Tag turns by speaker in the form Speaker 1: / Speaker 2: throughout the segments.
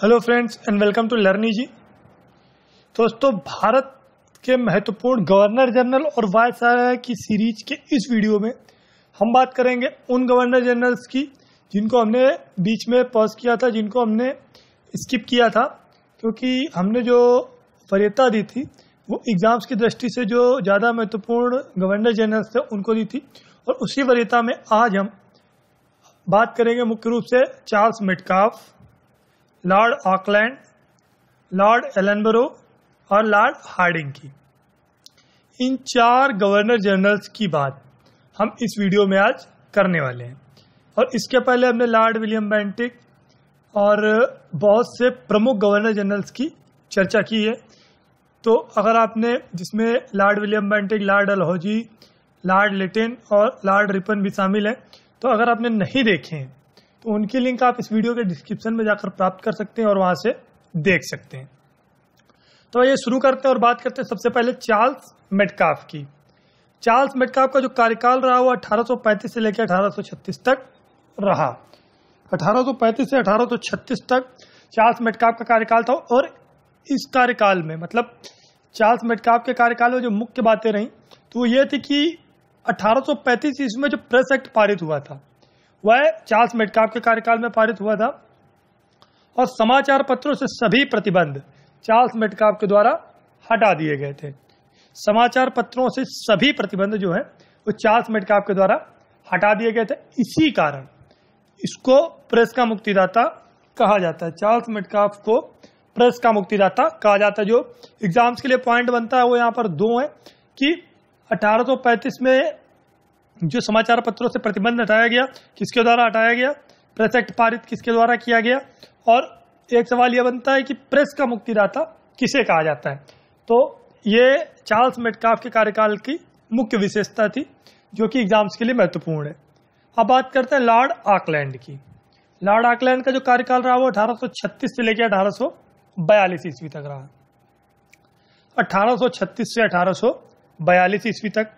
Speaker 1: Hello friends and welcome to Learny ji. दोस्तों, भारत के महत्वपूर्ण गवर्नर जनरल और वायसराय की सीरीज के इस वीडियो में हम बात करेंगे उन गवर्नर जनरल्स की जिनको हमने बीच में पॉज किया था, जिनको हमने स्किप किया था, क्योंकि हमने जो वरीयता दी थी वो एग्जाम्स की दृष्टि से जो ज़्यादा महत्वपूर्ण गवर्नर जनरल्स थे उनको दी थी। और उसी वरीयता में आज हम बात करेंगे मुख्य रूप से Charles Metcalfe, Lord Auckland, Lord Ellenborough और लॉर्ड हार्डिंग की। इन चार गवर्नर जनरल्स की बात हम इस वीडियो में आज करने वाले हैं। और इसके पहले हमने लॉर्ड विलियम बेंटिक और बहुत से प्रमुख गवर्नर जनरल्स की चर्चा की है। तो अगर आपने, जिसमें Lord William Bentinck, Lord Dalhousie, Lord Latin और लॉर्ड रिपन भी शामिल हैं, तो अगर आपने नहीं देखे हैं तो उनकी लिंक आप इस वीडियो के डिस्क्रिप्शन में जाकर प्राप्त कर सकते हैं और वहां से देख सकते हैं। तो ये शुरू करते हैं और बात करते हैं सबसे पहले चार्ल्स मेटकाफ की। चार्ल्स मेटकाफ का जो कार्यकाल रहा वो 1835 से लेकर 1836 तक रहा। 1835 से 1836 तक चार्ल्स मेटकाफ का कार्यकाल था। और इस कार्यकाल में, मतलब चार्ल्स मेटकाफ के कार्यकाल में जो मुख्य बातें रही तो वो ये थी कि 1835 ईस्वी में जो प्रेस एक्ट पारित हुआ था वह चार्ल्स मेटकाफ के कार्यकाल में पारित हुआ था। और समाचार पत्रों से सभी प्रतिबंध चार्ल्स मेटकाफ के द्वारा हटा दिए गए थे। समाचार पत्रों से सभी प्रतिबंध जो है वो चार्ल्स मेटकाफ के द्वारा हटा दिए गए थे। इसी कारण इसको प्रेस का मुक्तिदाता कहा जाता है। चार्ल्स मेटकाफ को प्रेस का मुक्तिदाता कहा जाता है। जो एग्जाम्स के लिए पॉइंट बनता है वो यहाँ पर दो है कि 1835 में जो समाचार पत्रों से प्रतिबंध हटाया गया, किसके द्वारा हटाया गया, प्रेस एक्ट पारित किसके द्वारा किया गया। और एक सवाल यह बनता है कि प्रेस का मुक्तिदाता किसे कहा जाता है। तो ये चार्ल्स मेटकाफ के कार्यकाल की मुख्य विशेषता थी जो कि एग्जाम्स के लिए महत्वपूर्ण है। अब बात करते हैं लॉर्ड ऑकलैंड की। लॉर्ड ऑकलैंड का जो कार्यकाल रहा वो 1836 से लेकर 1842 ईस्वी तक रहा। 1836 से 1842 ईस्वी तक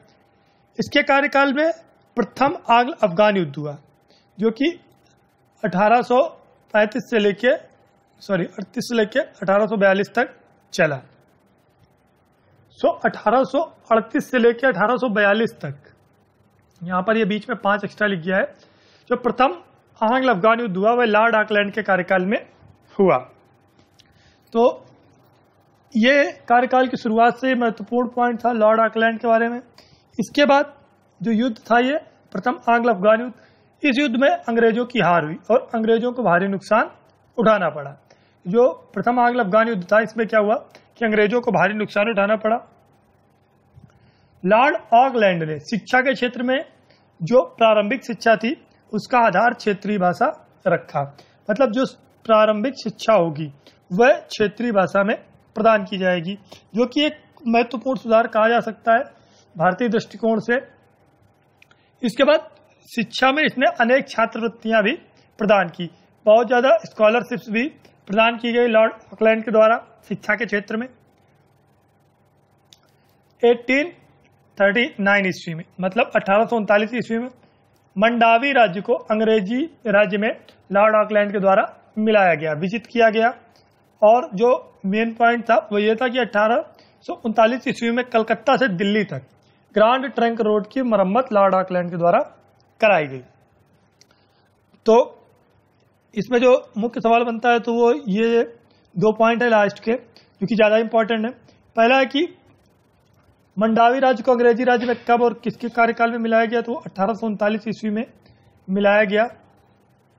Speaker 1: इसके कार्यकाल में प्रथम आंग्ल अफगान युद्ध हुआ जो कि 38 से लेके 1842 तक चला। 1838 से लेके 1842 तक, यहां पर ये बीच में 5 एक्स्ट्रा लिख गया है। जो प्रथम आंग्ल अफगान युद्ध हुआ वह लॉर्ड ऑकलैंड के कार्यकाल में हुआ। तो ये कार्यकाल की शुरुआत से महत्वपूर्ण पॉइंट था लॉर्ड ऑकलैंड के बारे में। इसके बाद जो युद्ध था ये प्रथम आंग्ल अफगान युद्ध, इस युद्ध में अंग्रेजों की हार हुई और अंग्रेजों को भारी नुकसान उठाना पड़ा। जो प्रथम आंग्ल अफगान युद्ध था इसमें क्या हुआ कि अंग्रेजों को भारी नुकसान उठाना पड़ा। लॉर्ड ऑकलैंड ने शिक्षा के क्षेत्र में जो प्रारंभिक शिक्षा थी उसका आधार क्षेत्रीय भाषा रखा। मतलब जो प्रारंभिक शिक्षा होगी वह क्षेत्रीय भाषा में प्रदान की जाएगी, जो कि एक महत्वपूर्ण सुधार कहा जा सकता है भारतीय दृष्टिकोण से। इसके बाद शिक्षा में इसने अनेक छात्रवृत्तियां भी प्रदान की, बहुत ज्यादा स्कॉलरशिप्स भी प्रदान की गई लॉर्ड ऑकलैंड के द्वारा शिक्षा के क्षेत्र में। 1839 ईस्वी में, मतलब 1839 ईस्वी में मंडावी राज्य को अंग्रेजी राज्य में लॉर्ड ऑकलैंड के द्वारा मिलाया गया, विजित किया गया। और जो मेन पॉइंट था वो ये था कि 1839 ईस्वी में कलकत्ता से दिल्ली तक ग्रांड ट्रंक रोड की मरम्मत लॉर्ड ऑकलैंड के द्वारा कराई गई। तो इसमें जो मुख्य सवाल बनता है तो वो ये 2 पॉइंट है लास्ट के जो कि ज्यादा इंपॉर्टेंट है। पहला है कि मंडावी राज्य को अंग्रेजी राज्य में कब और किसके कार्यकाल में मिलाया गया, तो 1839 ईस्वी में मिलाया गया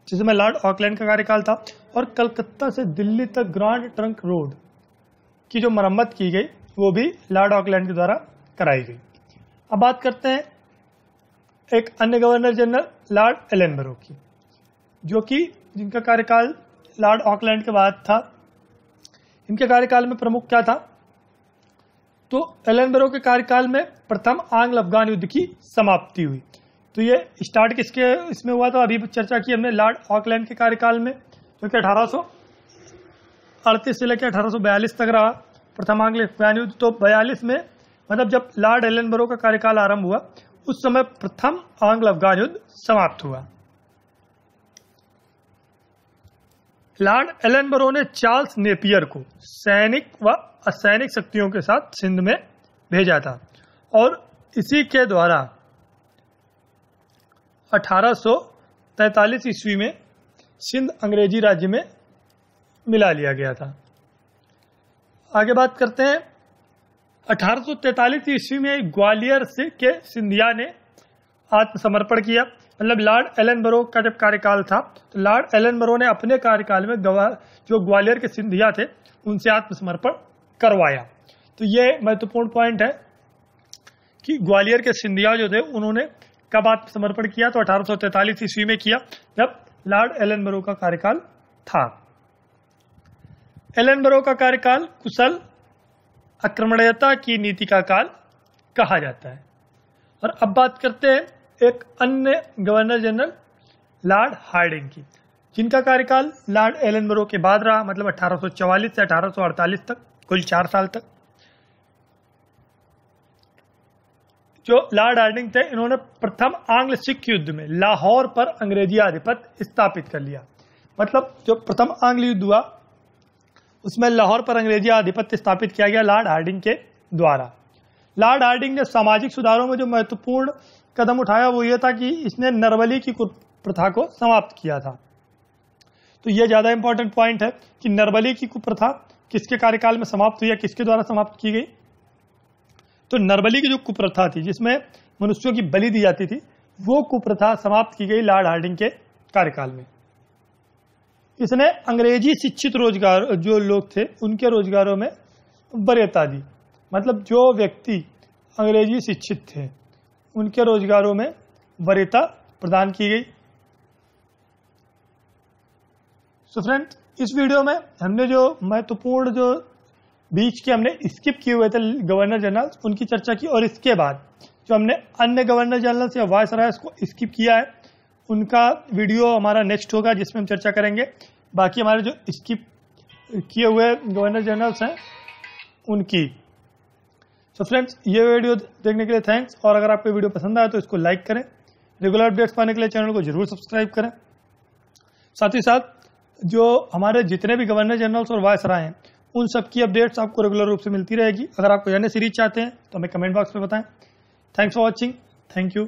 Speaker 1: जिसमें लॉर्ड ऑकलैंड का कार्यकाल था। और कलकत्ता से दिल्ली तक ग्रांड ट्रंक रोड की जो मरम्मत की गई वो भी लॉर्ड ऑकलैंड के द्वारा कराई गई। अब बात करते हैं एक अन्य गवर्नर जनरल लॉर्ड एलनबरो की, जो कि जिनका कार्यकाल लॉर्ड ऑकलैंड के बाद था। इनके कार्यकाल में प्रमुख क्या था, तो एलनबरो के कार्यकाल में प्रथम आंग्ल अफगान युद्ध की समाप्ति हुई। तो ये स्टार्ट किसके इसमें हुआ था, अभी चर्चा की हमने लॉर्ड ऑकलैंड के कार्यकाल में, जो कि 1838 से लेकर 1842 तक रहा प्रथम आंग्ल अफगान युद्ध। तो 42 में, मतलब जब लॉर्ड एलनबरो का कार्यकाल आरंभ हुआ उस समय प्रथम आंग्ल अफगान युद्ध समाप्त हुआ। लॉर्ड एलनबरो ने चार्ल्स नेपियर को सैनिक व असैनिक शक्तियों के साथ सिंध में भेजा था और इसी के द्वारा 1843 ईस्वी में सिंध अंग्रेजी राज्य में मिला लिया गया था। आगे बात करते हैं। 1843 ईस्वी में ग्वालियर से के सिंधिया ने आत्मसमर्पण किया। मतलब लॉर्ड एलनबरो का जब कार्यकाल था तो लॉर्ड एलनबरो ने अपने कार्यकाल में जो ग्वालियर के सिंधिया थे उनसे आत्मसमर्पण करवाया। तो ये महत्वपूर्ण पॉइंट है कि ग्वालियर के सिंधिया जो थे उन्होंने कब आत्मसमर्पण किया, तो 1843 ईस्वी में किया जब लॉर्ड एलनबरो का कार्यकाल था। एलनबरो का कार्यकाल कुशल आक्रमणीयता की नीति का काल कहा जाता है। और अब बात करते हैं एक अन्य गवर्नर जनरल लॉर्ड हार्डिंग की, जिनका कार्यकाल लॉर्ड एलनबरो के बाद रहा, मतलब 1844 से 1848 तक, कुल 4 साल तक। जो लॉर्ड हार्डिंग थे इन्होंने प्रथम आंग्ल सिख युद्ध में लाहौर पर अंग्रेजी आधिपत्य स्थापित कर लिया। मतलब जो प्रथम आंग्ल युद्ध हुआ उसमें लाहौर पर अंग्रेजी आधिपत्य स्थापित किया गया लॉर्ड हार्डिंग के द्वारा। लॉर्ड हार्डिंग ने सामाजिक सुधारों में जो महत्वपूर्ण कदम उठाया वो ये था कि इसने नरबली की कुप्रथा को समाप्त किया था। तो ये ज्यादा इंपॉर्टेंट पॉइंट है कि नरबली की कुप्रथा किसके कार्यकाल में समाप्त हुई है, किसके द्वारा समाप्त की गई। तो नरबली की जो कुप्रथा थी जिसमें मनुष्यों की बलि दी जाती थी वो कुप्रथा समाप्त की गई लॉर्ड हार्डिंग के कार्यकाल में। इसने अंग्रेजी शिक्षित रोजगार जो लोग थे उनके रोजगारों में वरीयता दी। मतलब जो व्यक्ति अंग्रेजी शिक्षित थे उनके रोजगारों में वरीयता प्रदान की गई। सो फ्रेंड्स, इस वीडियो में हमने जो महत्वपूर्ण जो बीच के हमने स्किप किए हुए थे गवर्नर जनरल उनकी चर्चा की, और इसके बाद जो हमने अन्य गवर्नर जनरल या वायसरायस को स्किप किया है उनका वीडियो हमारा नेक्स्ट होगा जिसमें हम चर्चा करेंगे। बाकी हमारे जो स्किप किए हुए गवर्नर जनरल्स हैं उनकी। तो फ्रेंड्स, ये वीडियो देखने के लिए थैंक्स, और अगर आपको वीडियो पसंद आए तो इसको लाइक करें। रेगुलर अपडेट्स पाने के लिए चैनल को जरूर सब्सक्राइब करें। साथ ही साथ जो हमारे जितने भी गवर्नर जनरल्स और वायसराय हैं उन सबकी अपडेट्स आपको रेगुलर रूप से मिलती रहेगी। अगर आप कोई अन्य सीरीज चाहते हैं तो हमें कमेंट बॉक्स में बताएं। Thanks for watching. Thank you.